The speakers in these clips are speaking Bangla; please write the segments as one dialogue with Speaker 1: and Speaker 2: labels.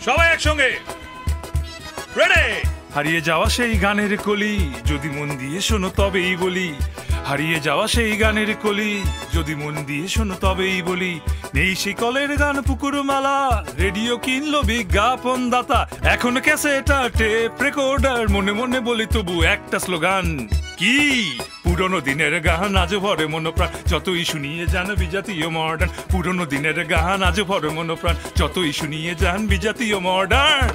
Speaker 1: সবাই একসঙ্গে রেডি। হারিয়ে যাওয়া সেই গানের কলি যদি মন দিয়ে শোনো তবেই বলি, হারিয়ে যাওয়া সেই গানের কলি যদি মন দিয়ে শোনো তবেই বলি। নেই সেই কলের গান পুকুর মালা, রেডিও কিনলো বিজ্ঞাপন দাতা, এখন ক্যাসেট টেপ রেকর্ডার, মনে মনে বলি তবু একটা স্লোগান কি পুরনো দিনের গান আজ ভরে মনোপ্রাণ, যতই শুনিয়ে যান বিজাতীয় মডার্ন। পুরনো দিনের গান আজ ভরে মনোপ্রাণ, যতই শুনিয়ে যান বিজাতীয় মডার্ন।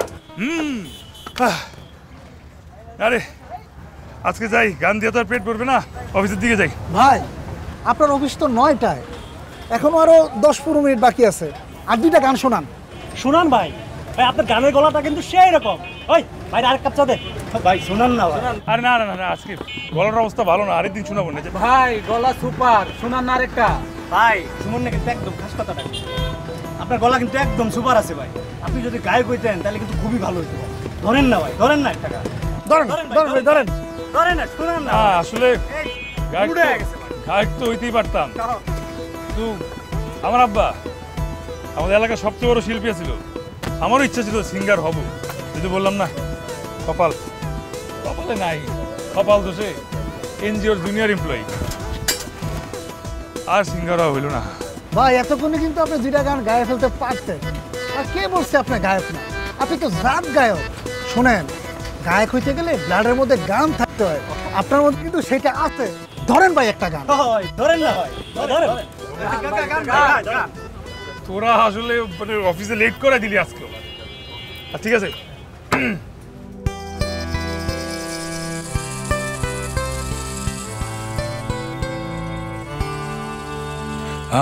Speaker 1: আরে আজকে যাই, গান দিয়ে তো আর পেট ভরবে না, অফিসের দিকে যাই।
Speaker 2: ভাই আপনার অফিস তো 9টায়, এখনো আরো 10-15 মিনিট বাকি আছে, আর 2টা গান শোনান।
Speaker 3: শোনান ভাই, ভাই আপনার গানের গলাটা কিন্তু সেই রকম। ওই ভাই আরেক কাপ চা দে ভাই, শোনান না ভাই।
Speaker 1: আরে না না না, আজকে গলার অবস্থা ভালো না, আরেকদিন শোনাবো না
Speaker 3: ভাই। গলা সুপার, শোনান না আরেকটা ভাই। শুনুন না কিন্তু একদম খাস কথাটা, আপনার গলা কিন্তু একদম সুপার আছে ভাই। আপনি যদি গায়ক হইতেন তাহলে কিন্তু খুবই ভালো হইতো। ধরেন না ভাই, ধরেন না একটা গান, ধরেন ধরেন ধরেন ধরেন না, শোনান না।
Speaker 1: আসলে গায়ক তো হইতেই পারতাম, কিন্তু আমার আব্বা আমাদের এলাকার সবচেয়ে বড় শিল্পী ছিল, আমারও ইচ্ছা ছিল সিঙ্গার হব, কিন্তু বললাম না, কপালে নাই, কপাল দোষে এনজিওর জুনিয়র এমপ্লয়ি, আর সিঙ্গার হইল না।
Speaker 2: ভাই এতক্ষণে কিন্তু আপনি 2টা গান গায়ে ফেলতে পারতেন, আর কে বলছে আপনি গায়ক না? আপনি তো জাত গায়ক। শোনেন, গায়ক হইতে গেলে ব্লাডের মধ্যে গান থাকতে হয়, আপনার মধ্যে কিন্তু সেটা আছে। ধরেন ভাই একটা গান।
Speaker 3: ধরেন না ভাই, ধরেন।
Speaker 1: তোরা আসলে মানে অফিসে লেট করে দিলি আজকে। ঠিক আছে,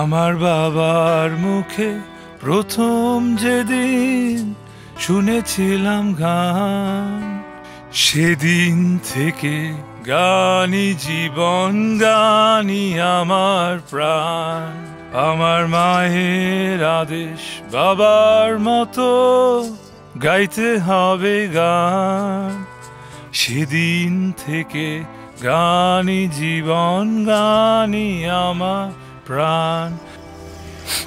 Speaker 1: আমার বাবার মুখে প্রথম যেদিন শুনেছিলাম গান, সেদিন থেকে গানি জীবন, গানি আমার প্রাণ। আমার মায়ের আদেশ বাবার মতো গাইতে হবে গান, সেদিন থেকে গানি জীবন, গানি আমার প্রাণ।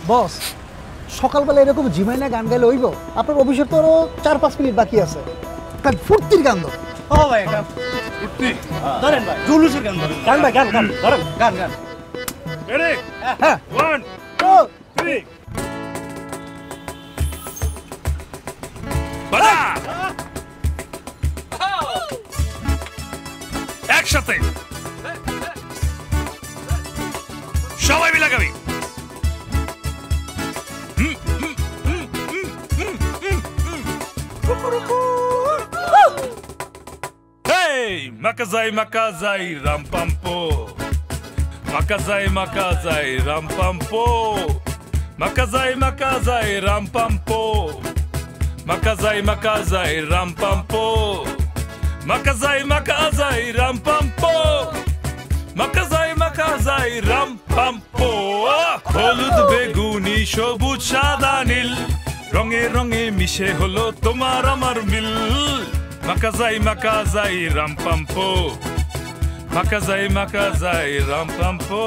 Speaker 2: বস সকালবেলা এরকম জিমাই না গান গাইলে হইব? আপনার অফিসের তো 4-5 মিনিট বাকি আছে, ফুর্তির গান ধর।
Speaker 3: ও ভাই এটা ফুর্তি, ধরেন ভাই, জুলুসের গান ধরেন। গান ভাই, গান গান ধরেন, গান গান।
Speaker 1: রেডি?
Speaker 2: হ্যাঁ,
Speaker 1: 1 2 3 বাজা। একসাথে সবাই মিলে গাবি। Makazai makazai rampampo, makazai makazai rampampo, makazai makazai rampampo, makazai makazai rampampo, makazai makazai rampampo, makazai makazai rampampo. হলুদ বেগুনি সবুজ সাদা নীল, রঙে রঙে মিশে হলো তোমার আমার মিল। Makazai makazai rampampo, makazai makazai rampampo.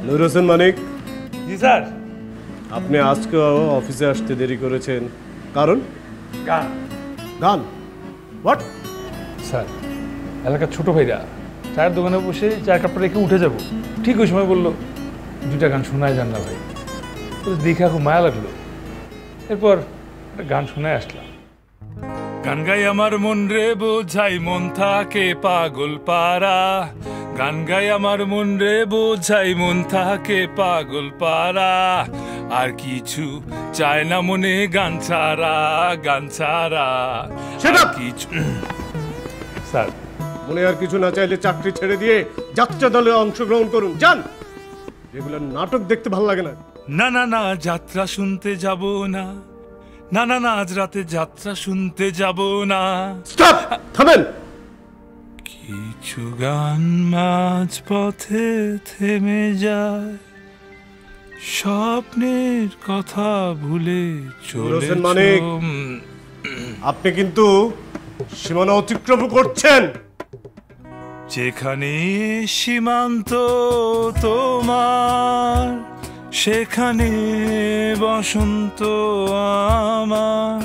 Speaker 4: Nur Hossain Manik,
Speaker 1: officer
Speaker 4: আপনি আজকেও অফিসে আসতে দেরি করেছেন, কারণ?
Speaker 1: গান।
Speaker 4: গান? হোয়াট?
Speaker 1: স্যার, এলাকার ছোট ভাইরা চায়ের দোকানে বসে চায়ের কাপটা রেখে উঠে যাব, ঠিক ওই সময় বললো 2টা গান শোনায় যান না ভাই। তো দেখে খুব মায়া লাগলো, এরপর একটা গান শোনায় আসলাম। গান গাই আমার মন রে বোঝাই, মন থাকে পাগল পারা। গান গাই আমার মন রে বোঝাই, মন থাকে পাগল পারা। আর কিছু চায় না মনে গান ছাড়া, গান ছাড়া আর কিছু। স্যার,
Speaker 4: মনে আর কিছু না চাইলে চাকরি ছেড়ে দিয়ে যাত্রা দলে অংশগ্রহণ করুন, যান। রেগুলার নাটক দেখতে ভালো লাগে না।
Speaker 1: না না না, যাত্রা শুনতে যাব না। না না না, আজ রাতে যাত্রা শুনতে যাব না।
Speaker 4: স্টপ, থামেন।
Speaker 1: কিছু গান মাঝ পথে থেমে যায়, স্বপ্নের কথা ভুলে চলে।
Speaker 4: মানিক, আপনি কিন্তু সীমানা অতিক্রম করছেন।
Speaker 1: যেখানে সীমান্ত তোমার, সেখানে বসন্ত আমার।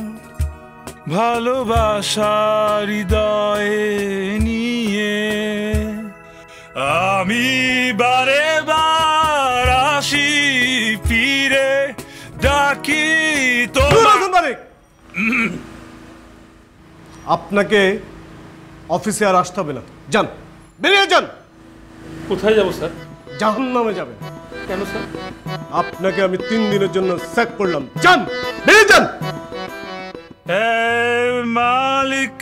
Speaker 1: ভালোবাসার হৃদয়ে নিয়ে আমি বারে বার আসি ফিরে, ডাকি তোমার।
Speaker 4: আপনাকে অফিসে আর আসতে হবে না, যান, বেরিয়ে যান।
Speaker 1: কোথায় যাবো স্যার?
Speaker 4: জাহান্নামে যাবেন।
Speaker 1: কেন স্যার?
Speaker 4: আপনাকে আমি 3 দিনের জন্য স্যাক করলাম, যান, বেরিয়ে যান।
Speaker 1: মালিক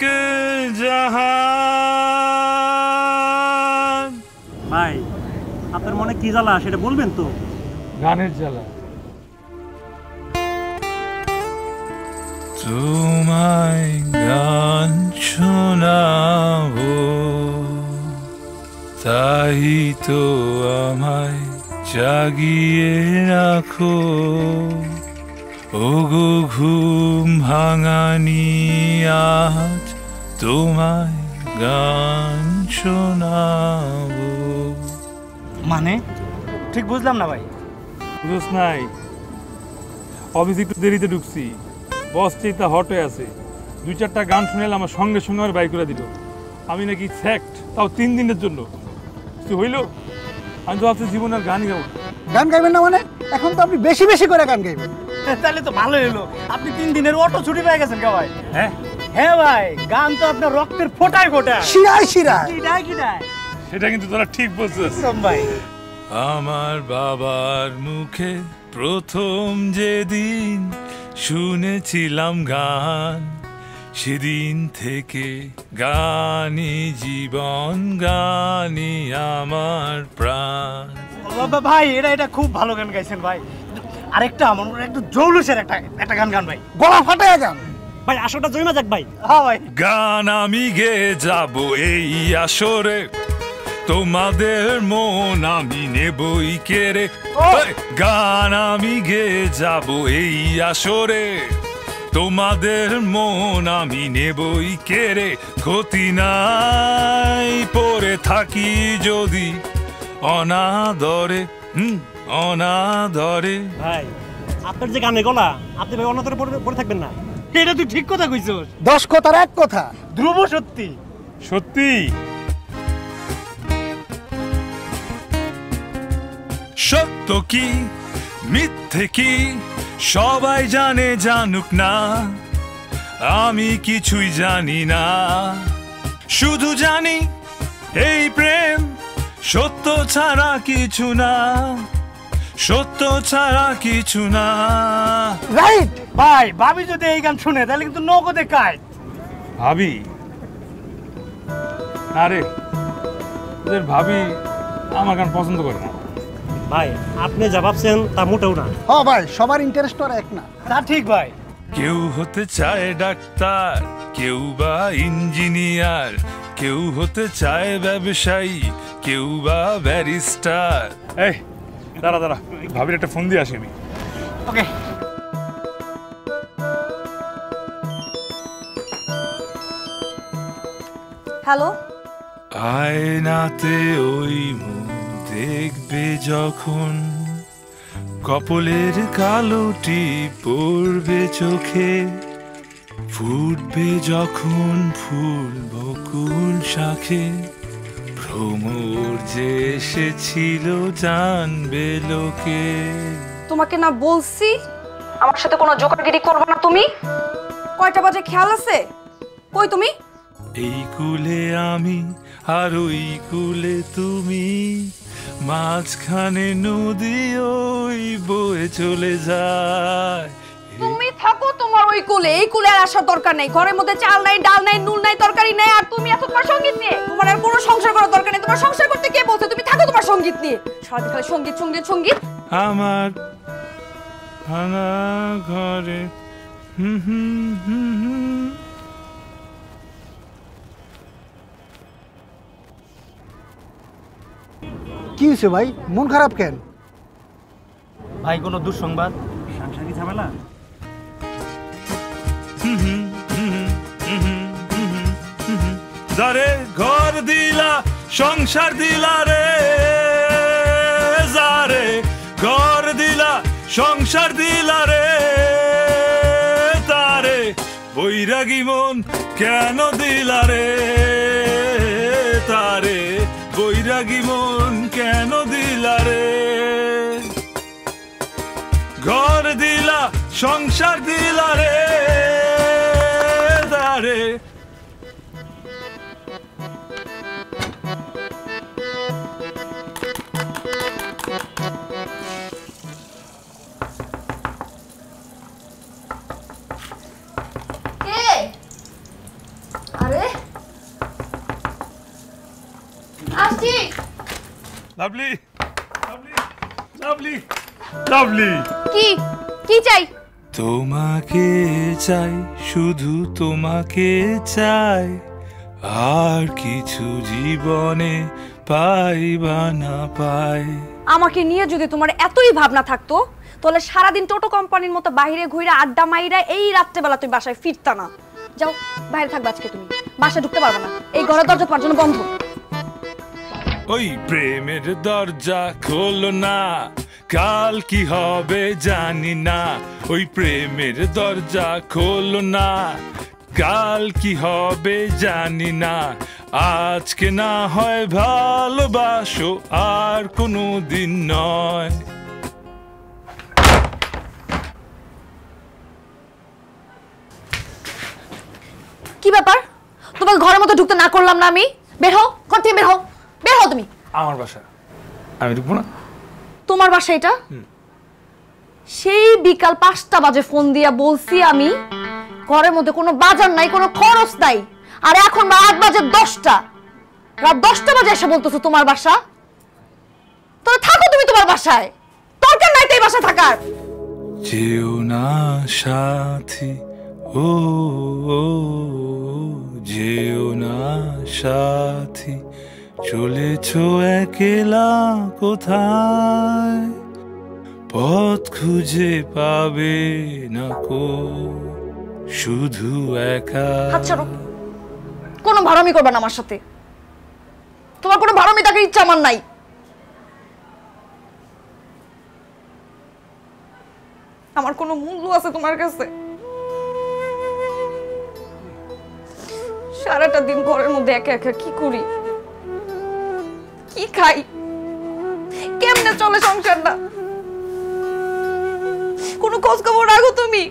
Speaker 1: জাহান।
Speaker 3: ভাই, আপনার মনে কি জ্বালা সেটা বলবেন তো?
Speaker 1: গানের জ্বালা। তোমায় গান শোনাবো, তাই তো আমায় জাগিয়ে রাখো। ওগো ঘুম ভাঙানি, আজ তোমায় গান শোনাবো।
Speaker 3: মানে ঠিক বুঝলাম না ভাই।
Speaker 1: বুঝোস নাই, অফিস একটু দেরিতে ঢুকছি, বস চেয়ে হট হয়ে আছে। 2-4টা গান শুনেলাম, আমার সঙ্গে সঙ্গে আমার বাই করে দিল। আমি নাকি স্যাক্ট, তাও 3 দিনের জন্য। কিছু হইল? আমি তো ভাবছি জীবন আর গানই গাবো।
Speaker 2: গান গাইবেন না মানে? এখন তো আপনি বেশি বেশি করে গান গাইবেন।
Speaker 3: তাহলে তো ভালো হলো, আপনি 3 দিনের অটো ছুটি পেয়ে গেছেন কে ভাই?
Speaker 1: হ্যাঁ
Speaker 3: হ্যাঁ ভাই, গান তো আপনার রক্তের ফোটায় ফোটায়।
Speaker 2: শিরায় শিরায়।
Speaker 3: কিডায়
Speaker 1: সেটা কিন্তু তোরা ঠিক বলছিস
Speaker 3: ভাই।
Speaker 1: আমার বাবার মুখে প্রথম যেদিন শুনেছিলাম গান, সেদিন থেকে গানই জীবন, গানই আমার প্রাণ।
Speaker 3: ভাই, এটা খুব ভালো গান গাইছেন ভাই। আরেকটা আমার একটু জৌলুসের একটা গান গান ভাই,
Speaker 2: গলা ফাটায় গান।
Speaker 3: ভাই আসরটা জমা যাক ভাই। হ্যাঁ ভাই,
Speaker 1: গান আমি গেয়ে যাব এই আসরে, তোমাদের মন আমি নেবই কেড়ে। গান আমি গেয়ে যাব এই আসরে, তোমাদের মন আমি নেবই কেড়ে। ক্ষতি নাই পড়ে থাকি যদি অনাদরে, অনাদরে।
Speaker 3: ভাই আপনার যে গানের গলা, আপনি ভাই অনাদরে পড়ে থাকবেন না। এটা তুই ঠিক কথা কইছস।
Speaker 2: 10 কথার এক কথা।
Speaker 3: ধ্রুব সত্যি।
Speaker 1: সত্যি সত্য কি মিথ্যে কি সবাই জানে, জানুক না, আমি কিছুই জানি না। শুধু জানি এই প্রেম সত্য ছাড়া কিছু না, সত্য ছাড়া কিছু না।
Speaker 2: রাইট
Speaker 3: ভাই, ভাবি যদি এই গান শুনে তাহলে কিন্তু নগদে কায়।
Speaker 1: ভাবি? আরে ওদের ভাবি আমার গান পছন্দ করে না।
Speaker 3: ভাই আপনি যা ভাবছেন তা মোটেও না।
Speaker 2: হ্যাঁ ভাই, সবার ইন্টারেস্ট আর এক না।
Speaker 3: তা ঠিক ভাই।
Speaker 1: কেউ হতে চায় ডাক্তার, কেউ বা ইঞ্জিনিয়ার, কেউ হতে চায় ব্যবসায়ী, কেউ বা ব্যারিস্টার। এই দাঁড়া দাঁড়া, ভাবির একটা ফোন দিয়ে আসি আমি।
Speaker 3: ওকে।
Speaker 5: হ্যালো,
Speaker 1: আয়নাতে ওই মুখ দেখবে যখন, কপলের কালোটি পড়বে চোখে, ফুটবে যখন ফুল বকুল শাখে, ভ্রমর যে এসেছিল জানবে লোকে।
Speaker 5: তোমাকে না বলছি আমার সাথে কোনো জোকারগিরি করবে না তুমি? কয়টা বাজে খেয়াল আছে? কই তুমি?
Speaker 1: এই কুলে আমি আর ওই কুলে তুমি, মাঝখানে নদী ওই বয়ে চলে যায়।
Speaker 5: তুমি থাকো তোমার ওই কুলে, এই কুলে আর আসার দরকার নেই। ঘরের মধ্যে চাল নাই, ডাল নাই, নুন নাই, তরকারি নাই, আর তুমি এত তোমার সঙ্গীত নিয়ে। তোমার আর কোনো সংসার করার দরকার নেই। তোমার সংসার করতে কে বলছে? তুমি থাকো তোমার সঙ্গীত নিয়ে। সারাদিন খালি সঙ্গীত সঙ্গীত সঙ্গীত।
Speaker 1: আমার ভাঙা ঘরে হুম হুম হুম হুম।
Speaker 2: কি হয়েছে ভাই, মন খারাপ কেন?
Speaker 3: ভাই কোনো দুঃসংবাদ, সাংসারিক ঝামেলা?
Speaker 1: যারে ঘর দিলা সংসার দিলা রে, যারে ঘর দিলা সংসার দিলা রে, তারে বৈরাগী মন কেন দিলা রে, তারে বৈরাগী মন কেন দিলা রে। ঘর দিলা সংসার দিলা রে, তারে
Speaker 5: আরে আসছি।
Speaker 1: Lovely lovely lovely lovely.
Speaker 5: কি কি চাই?
Speaker 1: তোমাকে চাই, শুধু তোমাকে চাই, আর কিছু জীবনে পাই বা না পাই।
Speaker 5: আমাকে নিয়ে যদি তোমার এতই ভাবনা থাকতো তাহলে সারাদিন টোটো কোম্পানির মতো বাইরে ঘুরে আড্ডা মাইরা এই রাত্রেবেলা তুমি বাসায় ফিরতা না। যাও বাইরে থাকবে আজকে, তুমি বাসায় ঢুকতে পারবে না। এই ঘরের দরজা তোমার জন্য বন্ধ।
Speaker 1: ওই প্রেমের দরজা খোলো না, কাল কি হবে জানি না। ওই প্রেমের দরজা খোলো না, কাল কি হবে জানি না। আজকে না হয় ভালোবাসো, আর কোনো দিন নয়।
Speaker 5: কি ব্যাপার? তোমাকে ঘরের মধ্যে ঢুকতে না করলাম না আমি? বের হও, ঘর থেকে বের হও, বের হও তুমি।
Speaker 1: আমার বাসা, আমি ঢুকবো না।
Speaker 5: তোমার বাসা এটা? সেই বিকাল 5টা বাজে ফোন দিয়া বলছি আমি ঘরের মধ্যে কোনো বাজার নাই, কোনো খরচ নাই, আর এখন রাত বাজে 10টা। রাত 10টা বাজে এসে বলতেছো তোমার বাসা? তাহলে থাকো তুমি তোমার বাসায়, দরকার নাই তো এই বাসায় থাকার।
Speaker 1: যেও না সাথী, ও যেও না সাথী, চলেছো একলা কোথায়, পথ খুঁজে পাবে না কো, শুধু একা।
Speaker 5: হাত ছাড়ো, কোনো ভাড়ামি করবে না আমার সাথে। তোমার কোনো ভাড়ামি থাকার ইচ্ছা আমার নাই। আমার কোনো মূল্য আছে তোমার কাছে? সারাটা দিন ঘরের মধ্যে একা একা কি করি, কি খাই, কেমনে চলে সংসারটা? কোনো খোঁজ খবর রাখো তুমি?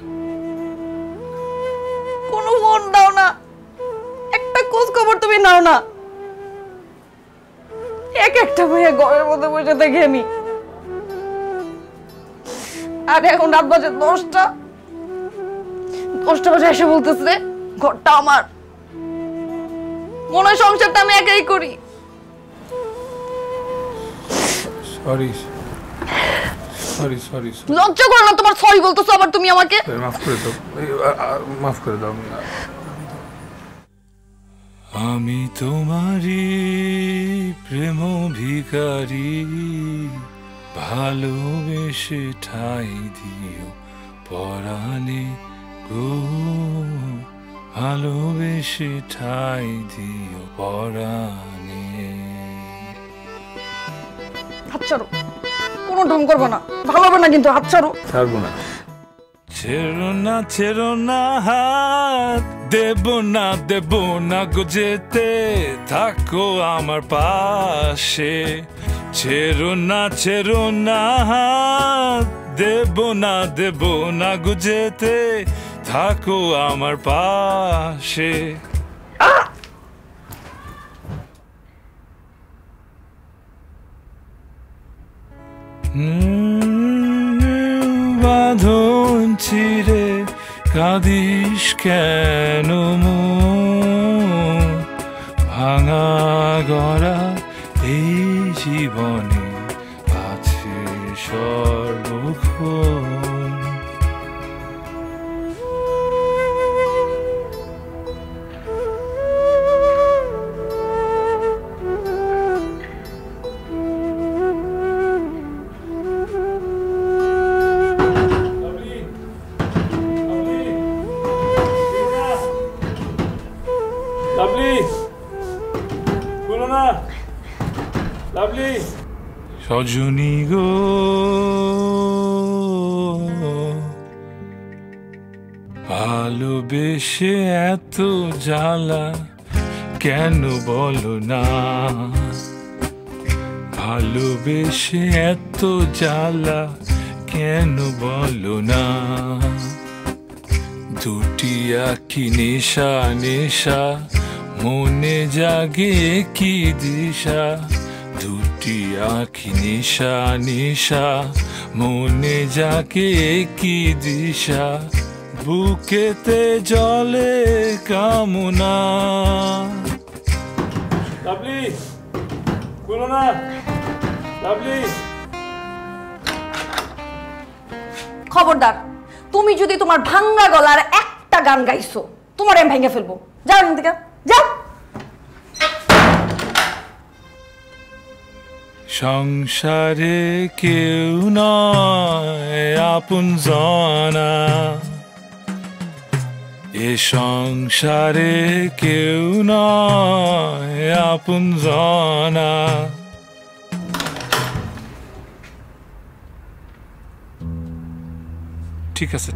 Speaker 5: কোনো ফোন দাও না, একটা খোঁজ খবর তুমি নাও না। এক একটা মেয়ে ঘরের মধ্যে বসে থাকি আমি, আর এখন রাত বাজে 10টা। 10টা বাজে এসে বলতেছে ঘরটা আমার। মনে হয় সংসারটা আমি একাই করি।
Speaker 1: সরি সরি সরি,
Speaker 5: লজ্জা করো না তোমার? সরি বলতেছো আবার তুমি আমাকে?
Speaker 1: মাফ করে দাও, মাফ করে দাও। আমি তোমারই প্রেম ভিখারি, ভালোবেসে ঠাই দিও পরাণে গো, ভালোবেসে ঠাই দিও পরাণে।
Speaker 5: হাত ছাড়ো, কোনো এমন ঢং করবো না, ভালো হবে না কিন্তু। হাত ছাড়ো।
Speaker 1: ছাড়বো না। ছেড়ো না হাত, দেব না গো যেতে, থাকো আমার পাশে। ছেড়ো না হাত, দেব না গো যেতে, থাকো আমার পাশে। বাঁধন ছিঁড়ে কাঁদিস কেন মন, ভাঙা গড়া এই জীবনে আছে সর্বক্ষণ। সজনী গো, ভালোবেসে এত জ্বালা কেন বলো না, ভালোবেসে এত জ্বালা কেন বলো না। দুটি আঁখি নেশা মনে জাগে কি দিশা, দুটি আঁখি নেশা মনে জাগে কি দিশা, বুকেতে জলে কামনা। লাভলি, বলো না লাভলি।
Speaker 5: খবরদার, তুমি যদি তোমার ভাঙ্গা গলার একটা গান গাইছো, তোমার আমি ভেঙে ফেলবো। যাও এখান থেকে, যাও।
Speaker 1: সংসারে কেউ নয় আপন জনা, এ সংসারে কেউ নয় আপন জনা। ঠিক আছে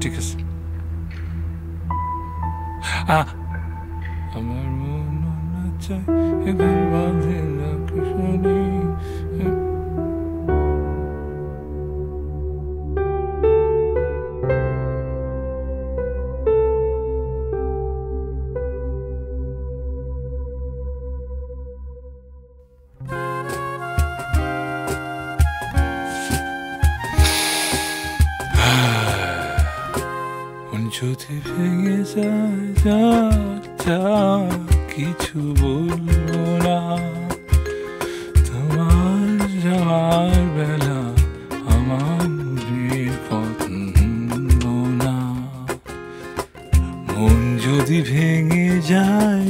Speaker 1: আমার মন চাই এবার বাঁধে না কিশোরী। যদি ভেঙে যায় কিছু বলবো না, তোমার যাওয়ার বেলা আমার মনের কথা না। মন যদি ভেঙে যায়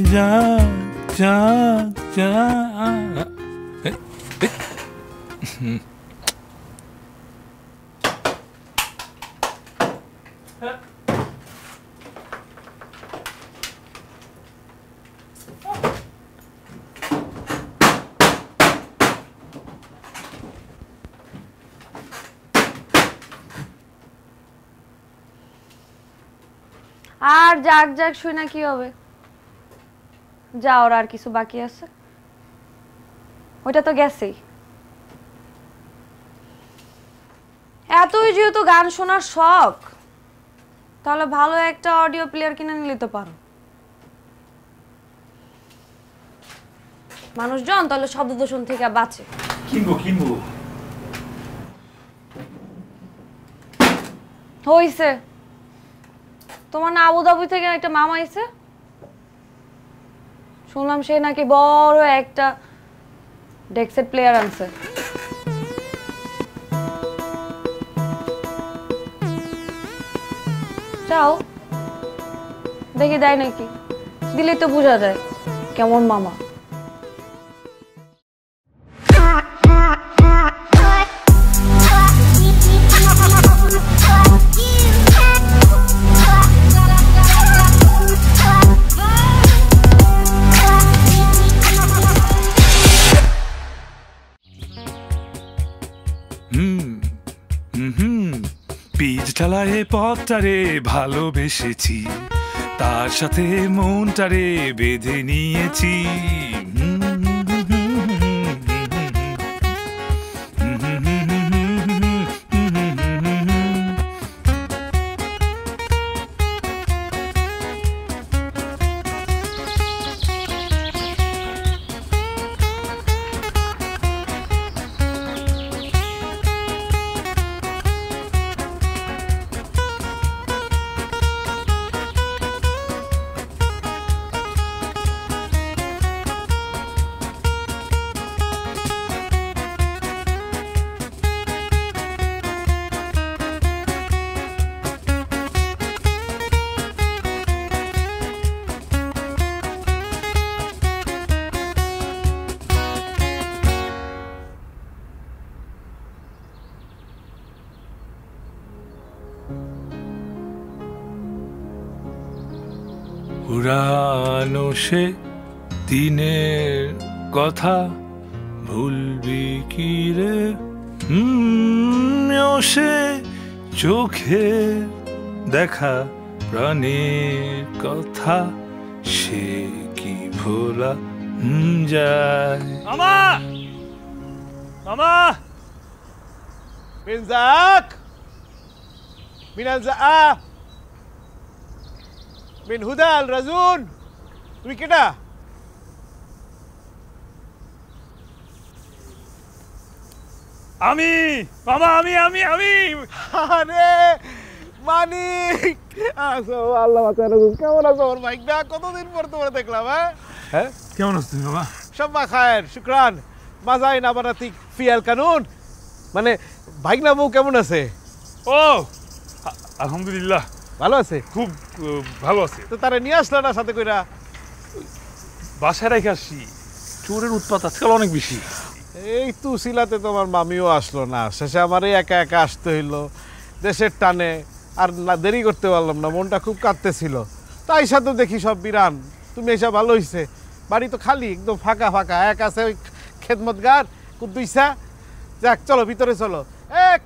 Speaker 5: আর যাক শুই না কি হবে, যা ওর আর কিছু বাকি আছে, ওইটা তো গেছেই। এতই যেহেতু গান শোনার শখ, তাহলে ভালো একটা অডিও প্লেয়ার কিনে নিলে তো পারো। মানুষজন তাহলে শব্দ দূষণ থেকে বাঁচে।
Speaker 1: কিনবো
Speaker 5: হইছে, তোমার না আবুধাবি থেকে একটা মামা আইছে, শুনলাম সে নাকি বড় একটা ডেক্সেট প্লেয়ার আনছে। যাও দেখি দেয় নাকি, দিলেই তো বোঝা যায় কেমন মামা।
Speaker 1: নিচতলায় পথটারে ভালোবেসেছি, তার সাথে মনটারে বেঁধে নিয়েছি। পুরানো সে দিনের কথা ভুলবি কি রে? সে চোখে দেখা প্রাণের কথা সে কি ভোলা যায়?
Speaker 3: মামা মামা
Speaker 4: Min Zaak! Min Al-Za'a! Min Huda Al-Razun! তুমি কেডা?
Speaker 1: আমি মামা, আমি
Speaker 4: আরে মানিক! আসো আল্লাহ বাঁচানো, কেমন আছো আমার ভাইকটা? কতদিন পর তোমার দেখলাম, হ্যাঁ?
Speaker 1: কেমন আছো তুমি মামা?
Speaker 4: সব্বা খায়ের, শুকরান, মাজাই না বানাতিক ফিয়াল কানুন। মানে ভাইকনা বউ কেমন আছে?
Speaker 1: ও আলহামদুলিল্লাহ
Speaker 4: ভালো আছে?
Speaker 1: খুব ভালো আছে।
Speaker 4: তো তারা নিয়ে আসলো না সাথে কইরা?
Speaker 1: বাসায় রেখে আসি, চোরের উৎপাত আজকাল অনেক বেশি।
Speaker 4: এই তুসিলাতে তোমার মামিও আসলো না, শেষে আমারই একা একা আসতে হইলো দেশের টানে। আর না দেরি করতে পারলাম না, মনটা খুব কাঁদতেছিল। তাই সাথে দেখি সব বিরান। তুমি এসে ভালো হইছে, বাড়ি তো খালি, একদম ফাঁকা ফাঁকা। এক আছে ওই খেদমতগার কুদ্দুইসা। যাক চলো ভিতরে চলো। এক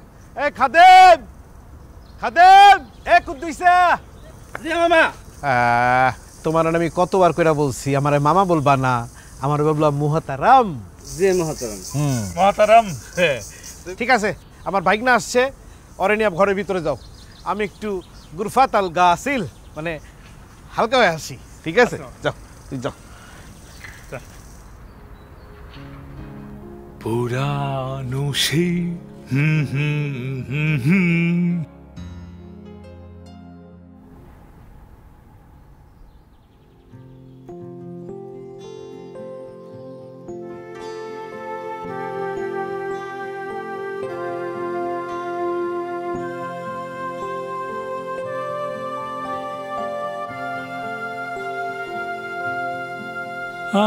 Speaker 4: খাদেম, খাদেম, কুদ্দুইসা।
Speaker 3: জি মামা।
Speaker 4: তোমার আমি কতবার কইরা বলছি আমারে মামা বলবা না, আমার বললাম মুহতারাম।
Speaker 3: জি মহতরম।
Speaker 1: মহাতারাম।
Speaker 4: ঠিক আছে, আমার ভাইগনা আসছে, ওরে নিয়ে ঘরের ভিতরে যাও। আমি একটু গুরফাত আল গাসিল, মানে হালকা হয়ে আসি। ঠিক আছে, যাও তুই যাও।
Speaker 1: পুরানো সেই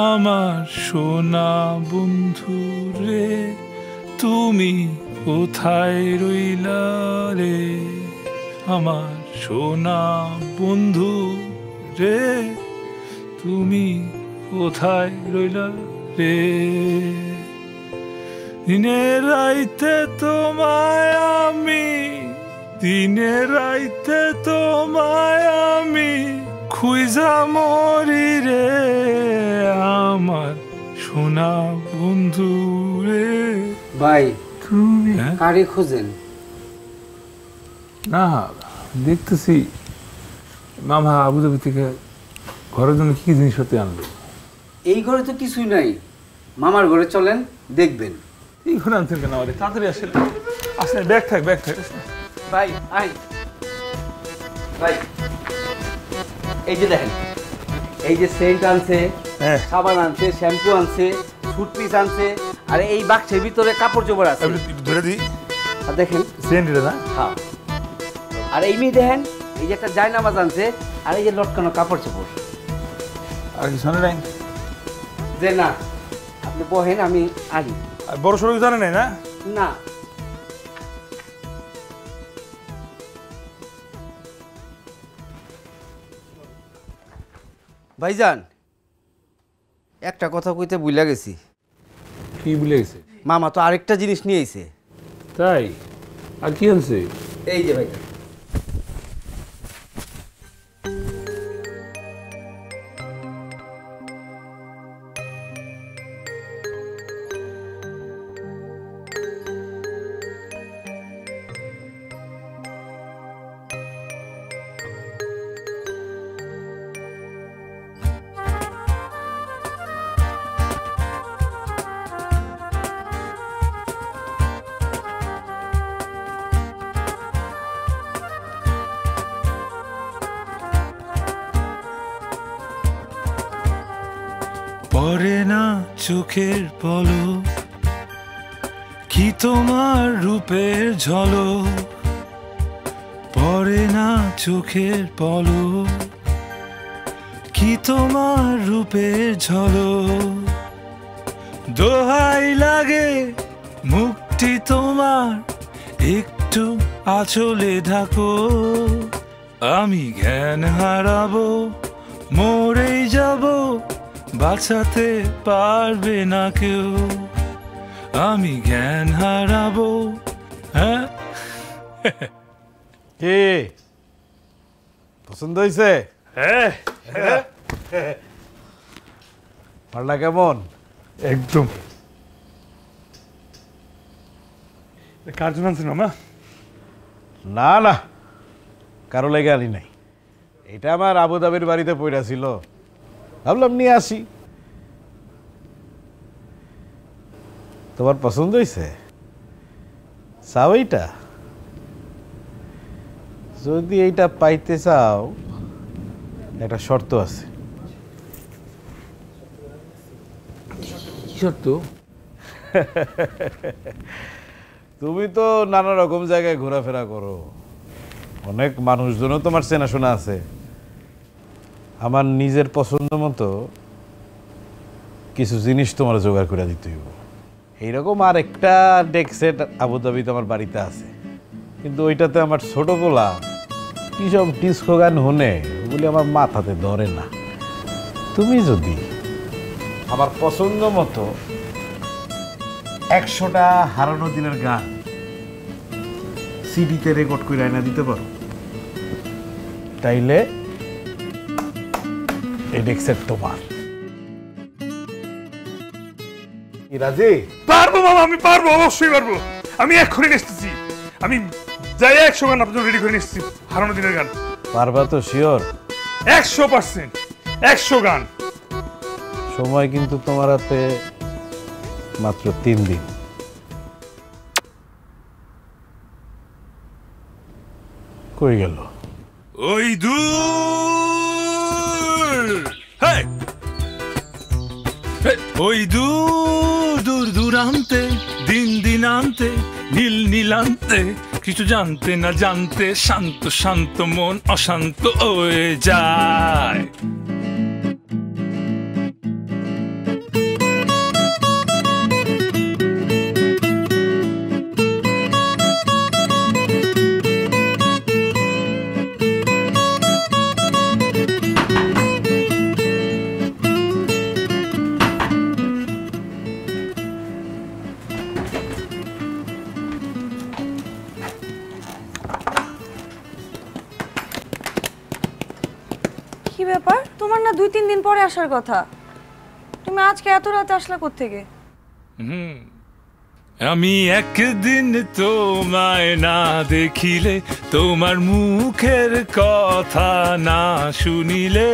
Speaker 1: আমার সোনা বন্ধু রে, তুমি কোথায় রইলা রে? আমার সোনা বন্ধু রে, তুমি কোথায় রইলা রে? দিনের রাইতে তোমায় আমি, দিনের রাইতে তোমায় আমি খুঁজা মরি রে, আমার সোনা বন্ধু রে।
Speaker 6: ভাই
Speaker 1: তুমি
Speaker 6: কারে খোঁজেন?
Speaker 1: না দেখতেছি মামা আবুধাবি থেকে ঘরের জন্য কি জিনিসপত্র আনলো।
Speaker 6: এই ঘরে তো কিছুই নাই, মামার ঘরে চলেন দেখবেন।
Speaker 1: এই ঘরে আনছেন কেন? আমাদের তাড়াতাড়ি আসেন, আসেন, ব্যাগ থাক ব্যাগ থাক।
Speaker 6: ভাই আই ভাই, এই যে দেখেন, এই যে সেন্ট আনছে, সাবান আনছে, শ্যাম্পু আনছে, টুথপিস আনছে, আর এই বাক্সের ভিতরে কাপড় চোপড় আছে।
Speaker 1: ধরে দিই,
Speaker 6: আর দেখেন
Speaker 1: সেন্ট না?
Speaker 6: হ্যাঁ। আর এই মেয়ে দেখেন, এই যে একটা জায়নামাজ আনছে, আর এই যে লটকানো কাপড় চোপড়।
Speaker 1: আর কি শোনে নাই?
Speaker 6: যে না, আপনি বহেন, আমি আনি।
Speaker 1: আর বড় সড়ক জানে নাই না?
Speaker 6: না। ভাইজান, একটা কথা কইতে ভুলে গেছি।
Speaker 1: কি ভুলে গেছে?
Speaker 6: মামা তো আরেকটা জিনিস নিয়ে আইছে।
Speaker 1: তাই? আর কি আনছে?
Speaker 6: এই যে ভাইজান,
Speaker 1: পড়ে না চোখের পলক, কি তোমার রূপের ঝলক, পড়ে না চোখের পলক, কি তোমার রূপের ঝলক। দোহাই লাগে মুক্তি তোমার, একটু আঁচলে ঢাকো, আমি জ্ঞান হারাবো, মরেই যাব, বাঁচাতে পারবে না কেউ, আমি জ্ঞান হারাবো। হ্যাঁ,
Speaker 4: কি পছন্দ হয়েছে?
Speaker 1: হ্যাঁ,
Speaker 4: পারলা কেমন?
Speaker 1: একদম। কার জন্য আনছেন মামা?
Speaker 4: না না, কারো লেগে আনি নাই, এটা আমার আবুধাবির বাড়িতে পড়া ছিল, ভাবলাম নিয়ে আসি। তোমার পছন্দ হয়েছে? চাও এইটা? যদি এইটা পাইতে চাও একটা শর্ত আছে।
Speaker 6: কি শর্ত?
Speaker 4: তুমি তো নানা রকম জায়গায় ঘোরাফেরা করো, অনেক মানুষজনও তোমার চেনাশোনা আছে। আমার নিজের পছন্দ মতো কিছু জিনিস তোমার জোগাড় করে দিতে হইব। এইরকম আর একটা ডেক সেট আবুধাবিতে আমার বাড়িতে আছে, কিন্তু ওইটাতে আমার ছোট পোলা কি সব ডিস্কো গান হনে বলে আমার মাথাতে ধরে না। তুমি যদি আমার পছন্দ মতো 100টা হারানো দিনের গান সিডিতে রেকর্ড করে আয়না দিতে পারো, তাইলে এই ডেক সেট তোমার। কি রাজি?
Speaker 1: পারবো মামা, আমি পারবো, অবশ্যই পারবো। আমি এক্ষুনি নিচ্ছি, আমি যাই 100 গান আপনার রেডি করে নিচ্ছি, হারানো দিনের গান।
Speaker 4: পারবা তো শিওর?
Speaker 1: 100%, 100 গান।
Speaker 4: সময় কিন্তু তোমার হাতে মাত্র 3 দিন। কই গেল?
Speaker 1: ওই দূর, হেই! ওই দূর দূর দূরান্তে, দিন দিনান্তে, নীল নীলান্তে, কিছু জানতে না জানতে শান্ত শান্ত মন অশান্ত হয়ে যায়।
Speaker 5: কি ব্যাপার, তোমার না 2-3 দিন পরে আসার কথা, তুমি আজকে এত রাতে আসলা কোত্থেকে?
Speaker 1: আমি একদিন তোমায় না দেখিলে, তোমার মুখের কথা না শুনিলে,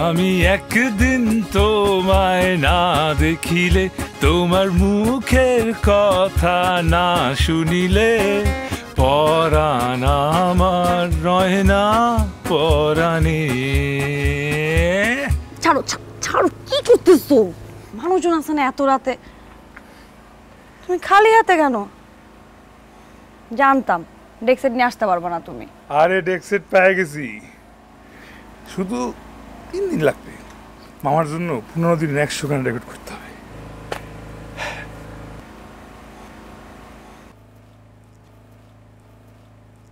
Speaker 1: আমি একদিন তোমায় না দেখিলে, তোমার মুখের কথা না শুনিলে, পরাণ আমার রয় না পরাণে।
Speaker 5: ছাড়ো ছাড়ো, কি করতেছো? মানুষজন আছে না এত রাতে, তুমি খালি হাতে কেন? জানতাম ডেক্সেট নিয়ে আসতে পারবো না তুমি।
Speaker 1: আরে ডেক্সেট পেয়ে গেছি, শুধু 3 দিন লাগবে। মামার জন্য 15 দিন 100 গান রেকর্ড করতে হবে।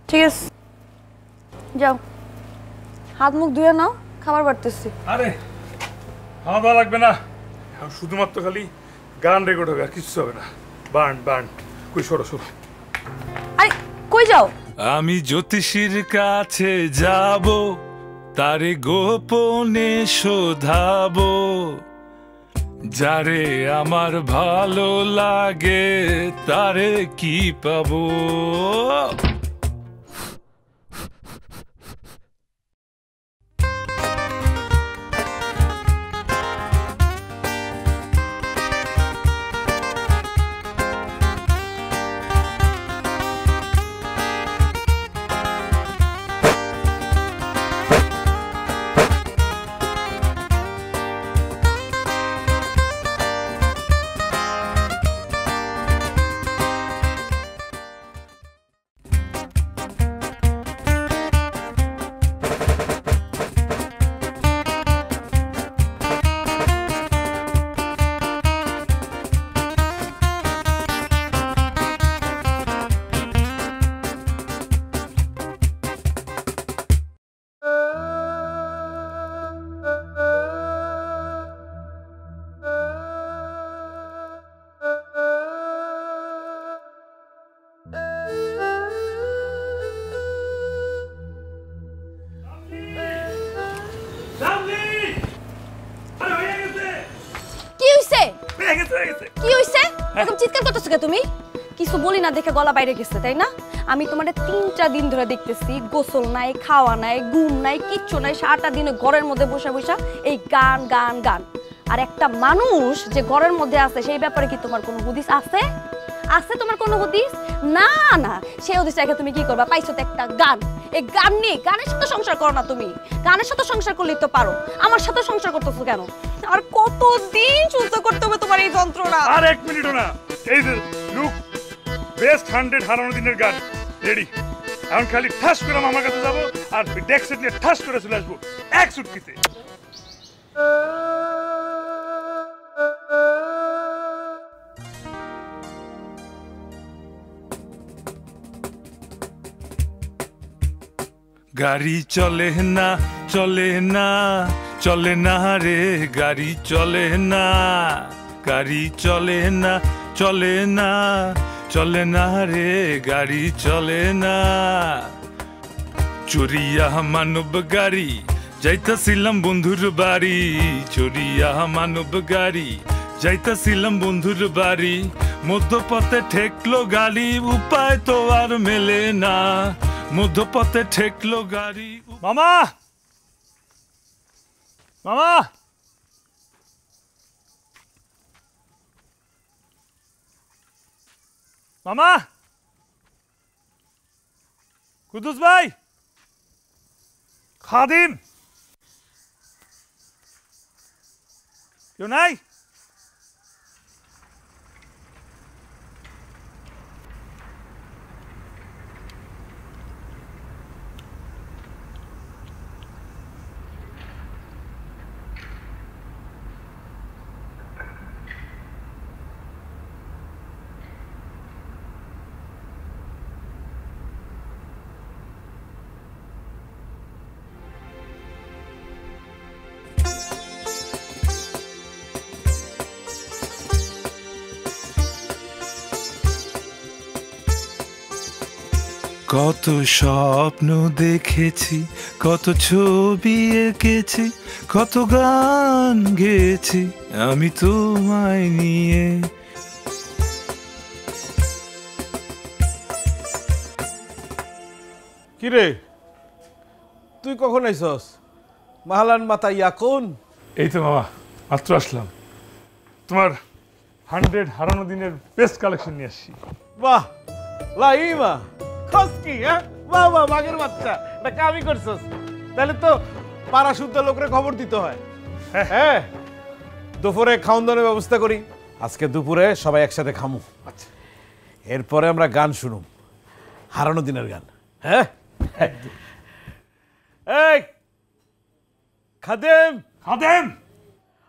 Speaker 5: ঠিক আছে, যাও হাত মুখ ধুয়ে নাও, খাবার বাড়তেছি।
Speaker 1: আরে আমার ভালো লাগবে না, শুধুমাত্র খালি গান রেকর্ড হবে, আর কিছু হবে না। বার্ন বার্ন, কই সরো সরো।
Speaker 5: আরে কই যাও?
Speaker 1: আমি জ্যোতিষীর কাছে যাব, তারে গোপনে শোধাবো, যারে আমার ভালো লাগে তারে কি পাবো।
Speaker 5: এরকম চিৎকার করতেছো কে তুমি? কিছু বলি না দেখে গলা বাইরে গেছে তাই না? আমি তোমার 3টা দিন ধরে দেখতেছি, গোসল নাই, খাওয়া নাই, ঘুম নাই, কিচ্ছু নাই, সারাটা দিনে ঘরের মধ্যে বসে বসে এই গান গান গান। আর একটা মানুষ যে ঘরের মধ্যে আছে সেই ব্যাপারে কি তোমার কোনো হুদিস আছে? আছে তোমার কোনো হুদিস? না না, সেই হুদিস রেখে তুমি কি করবা? পাইছো তো একটা গান, এই গান নিয়ে গানের সাথে সংসার করো না তুমি। গানের সাথে সংসার করলেই তো পারো, আমার সাথে সংসার করতেছো কেন? আর কতদিন সহ্য করতে হবে তোমার এই যন্ত্রণা?
Speaker 1: আর 1 মিনিটও না। এই যে লুক, বেস্ট 100 হারানো দিনের গান রেডি। এখন খালি ঠাস করে মামার কাছে যাবো আর ডেস্ক সেট নিয়ে ঠাস করে চলে আসবো এক সুটকিতে। গাড়ি চলে না চলে না চলে না রে, গাড়ি চলে না, গাড়ি চলে না চলে না চলে না রে, গাড়ি চলে না। চুরিয়া মানব গাড়ি যাইতাছিলাম বন্ধুর বাড়ি, চুরিয়া মানব গাড়ি যাইতাছিলাম বন্ধুর বাড়ি, মধ্যপথে ঠেকলো গাড়ি, উপায় তো আর মেলে না, মধ্যপথে ঠেকলো গাড়ি। মামা, মামা, মামা, কুদ্দুস ভাই, খাদিম, কেউ নাই? কত স্বপ্ন দেখেছি, কত ছবি এঁকেছি, কত গান গেয়েছি আমি তোমায় নিয়ে।
Speaker 4: কিরে তুই কখন আইছস? মাহালান মাতা ইয়াকুন।
Speaker 1: এই তো মামা মাত্র আসলাম, তোমার 100 হারানো দিনের বেস্ট কালেকশন নিয়ে আসছি।
Speaker 4: বাহ লাইমা খসকি, হ্যাঁ বাহ বাহ, বাঘের বাচ্চা, এটা কামি করছস। তাহলে তো পাড়া শুদ্ধ লোকরে খবর দিতে হয়। হ্যাঁ দুপুরে খাওয়ান দাওয়ার ব্যবস্থা করি। আজকে দুপুরে সবাই একসাথে খামু। আচ্ছা, এরপরে আমরা গান শুনুম, হারানো দিনের গান। হ্যাঁ এই খাদেম,
Speaker 1: খাদেম,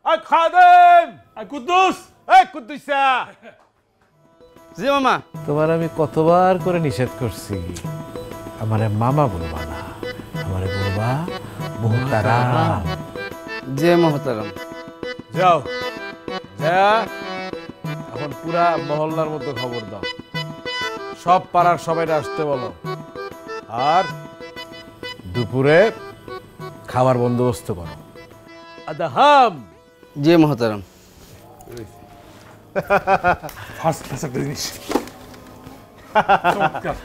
Speaker 4: আয় খাদেম,
Speaker 1: আর কুদ্দুস,
Speaker 4: এই কুদ্দুসা।
Speaker 6: জি মামা।
Speaker 4: তোমার আমি কতবার করে নিষেধ করছি, আমারে মামা বলবা না, আমারে বলবা মুহতারাম।
Speaker 6: জি মহতারাম।
Speaker 4: যাও যা, এখন পুরা মহল্লার মধ্যে খবর দাও, সব পাড়ার সবাইটা আসতে বলো, আর দুপুরে খাবার বন্দোবস্ত করো। আদাহাম।
Speaker 6: জি মহতারাম।
Speaker 1: ফার্স্ট ক্লাস একটা জিনিস। চমৎকার।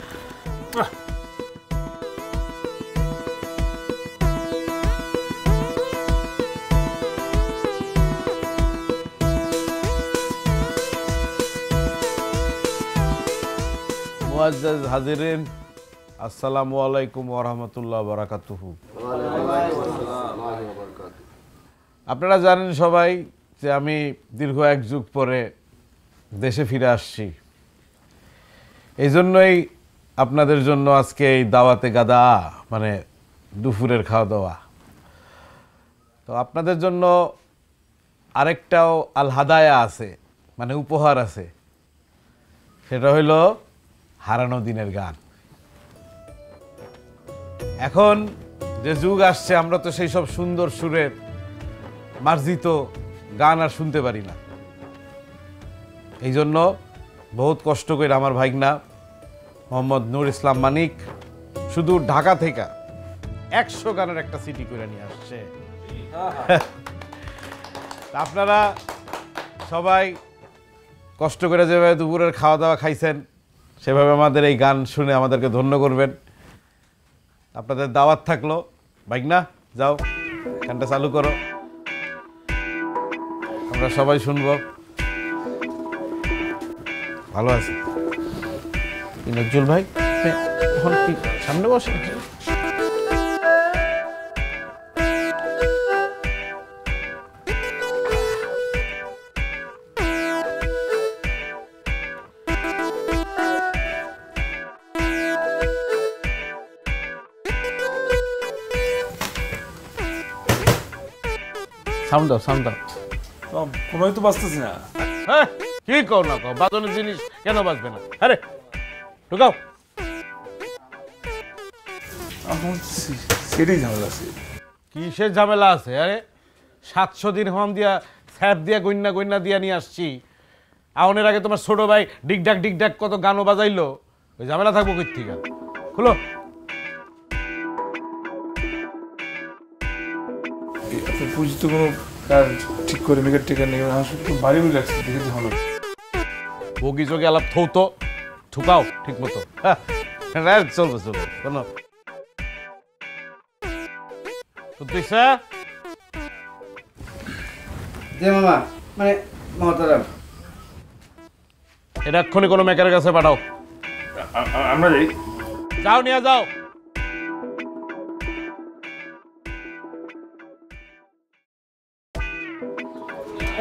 Speaker 4: মুআজ্জাজ হাজিরিন, আসসালামু আলাইকুম ওয়া রাহমাতুল্লাহি ওয়া বারাকাতুহু। আপনারা জানেন সবাই যে আমি দীর্ঘ 1 যুগ পরে দেশে ফিরে আসছি। এই জন্যই আপনাদের জন্য আজকে এই দাওয়াতে গাদা, মানে দুপুরের খাওয়া দাওয়া। তো আপনাদের জন্য আরেকটাও আল হাদায়া আছে, মানে উপহার আছে, সেটা হইল হারানো দিনের গান। এখন যে যুগ আসছে, আমরা তো সেই সব সুন্দর সুরের মার্জিত গান আর শুনতে পারি না। এই জন্য বহুত কষ্ট করে আমার ভাইগনা মোহাম্মদ নূর ইসলাম মানিক শুধু ঢাকা থেকে 100 গানের একটা সিডি করে নিয়ে আসছে। আপনারা সবাই কষ্ট করে যেভাবে দুপুরের খাওয়া দাওয়া খাইছেন সেভাবে আমাদের এই গান শুনে আমাদেরকে ধন্য করবেন। আপনাদের দাওয়াত থাকলো। বাইক না যাও, গানটা চালু করো, আমরা সবাই শুনবো। ভালো আছে নজরুল ভাই, এখন কি সামনে বসে? সাউন্ড দাও, সাউন্ড দাও।
Speaker 1: কোনোই তো বাঁচতেছি না।
Speaker 4: হ্যাঁ, কি কও না কও, বাজানোর জিনিস কেন বাজবে না? আরে ঢুকাও।
Speaker 1: সেটাই ঝামেলা আছে।
Speaker 4: কিসের ঝামেলা আছে? আরে 700 দিন হম দিয়া স্যাপ দিয়া গইন্না গইন্না দিয়া নিয়ে আসছি। আউনের আগে তোমার ছোট ভাই ডিগডাক ডিগডাক কত গানও বাজাইলো, ওই ঝামেলা থাকবো কই থেকে? খুলো।
Speaker 1: পরিচিত কোনো কার ঠিক করে মেকার টেকার নেই, বাড়ি বলে রাখছি, দেখে হলো
Speaker 4: বগি চোখে আলাপ থৌতো ঠুকাও ঠিক মতো। চলবে চলবে কোনো
Speaker 6: মামা, মানে মহতারাম,
Speaker 4: এটা এক্ষুনি কোনো মেকারের কাছে পাঠাও।
Speaker 1: আমরা যাই।
Speaker 4: যাও, নিয়ে যাও।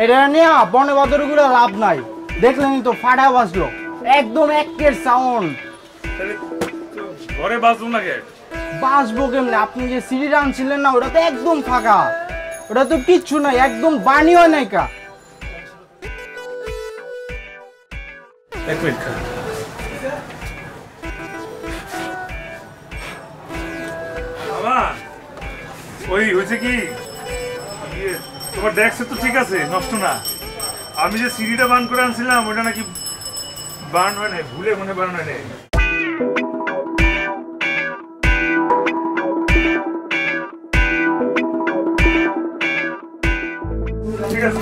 Speaker 3: এটা নিয়ে বনে বাদর গুলো লাভ নাই, দেখলেনি তো ফাটা বাজলো, একদম একের সাউন্ড।
Speaker 1: ঘরে বাজলো না কে?
Speaker 3: বাজবো কেমনে? আপনি যে সিঁড়ি আনছিলেন না, ওটা তো একদম ফাঁকা, ওটা তো কিচ্ছু নাই, একদম বানি হয় নাই কা।
Speaker 1: এক মিনিট ওই হয়েছে কি, তোমার ডেস্ক তো ঠিক আছে, নষ্ট না। আমি যে সিঁড়িটা বান করে আনছিলাম ওটা নাকি বান হয় নাই, ভুলে মনে বান হয় নাই। ঠিক আছে,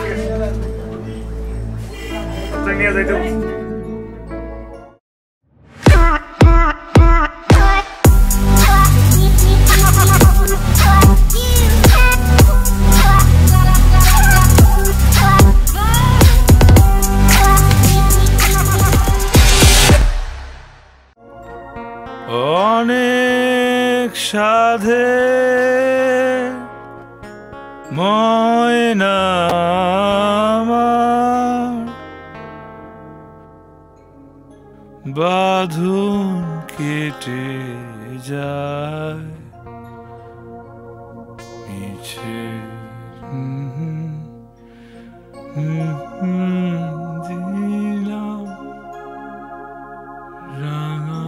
Speaker 1: নিয়ে যাইতে অনেক সাধে ময়না বাঁধন কেটে যায় মিছে দিলাম রাঙা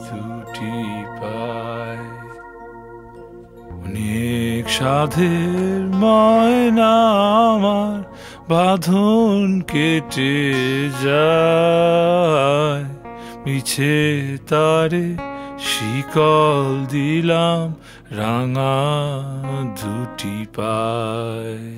Speaker 1: দুটি পায়। অনেক সাধের ময়না আমার বাঁধন কেটে যায় মিছে তারে শিকল দিলাম রাঙা দুটি পায়।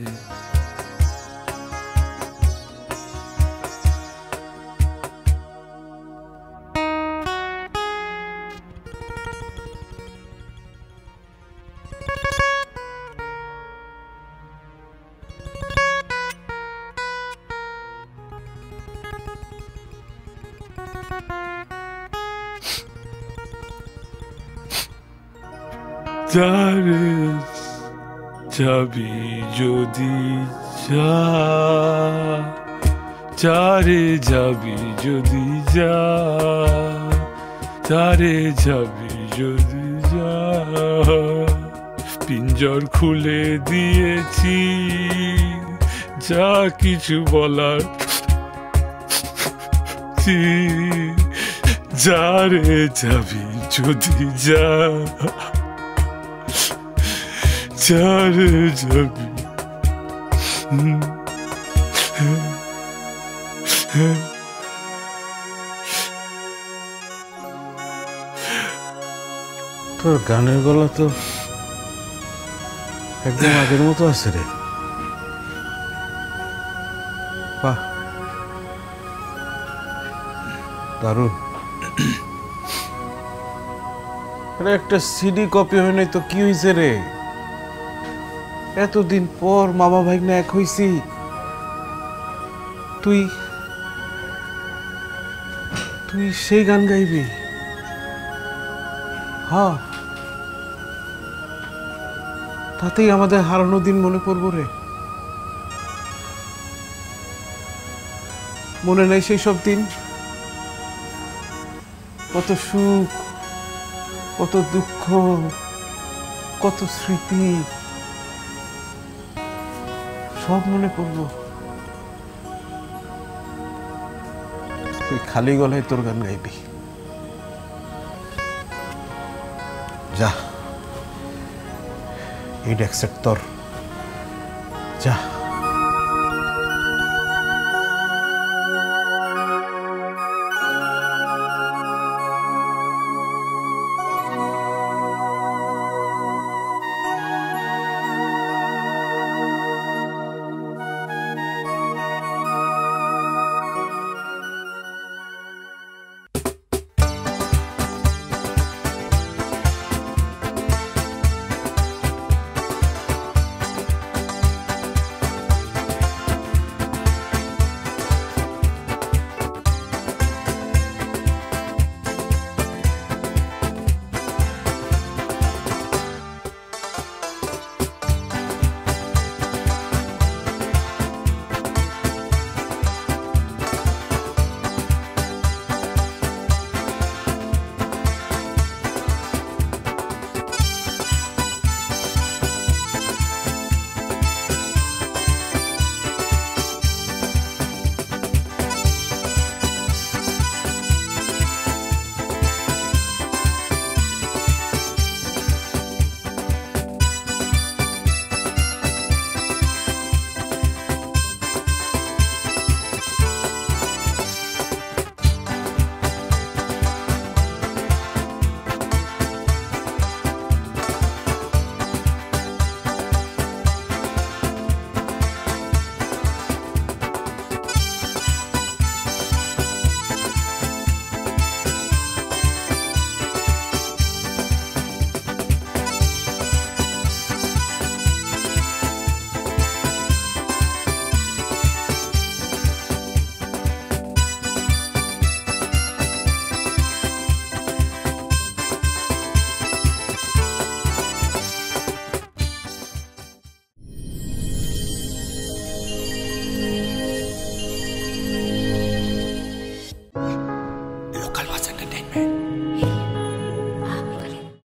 Speaker 1: যারে যাবি যদি যা, যারে যাবি যদি যা, যারে যাবি যদি যা, পিঞ্জর খুলে দিয়েছি যা কিছু বলার, যারে যাবি যদি যা, যারে যাবি।
Speaker 4: তোর গানের গলা তো একদম আগের মতো আছে রে। বাহ, দারুণ। আরে একটা সিডি কপি হয় নাই তো কি হয়েছে রে? এতদিন পর মামা ভাইগনা এক হইছি, তুই তুই সেই গান গাইবি? হ্যাঁ, তাতেই আমাদের হারানো দিন মনে পড়বো রে। মনে নাই সেই সব দিন? কত সুখ, কত দুঃখ, কত স্মৃতি, সব মনে পড়বো। তুই খালি গলায় তোর গান গাইবি। যা, এই ডেক্সেট তোর, যা।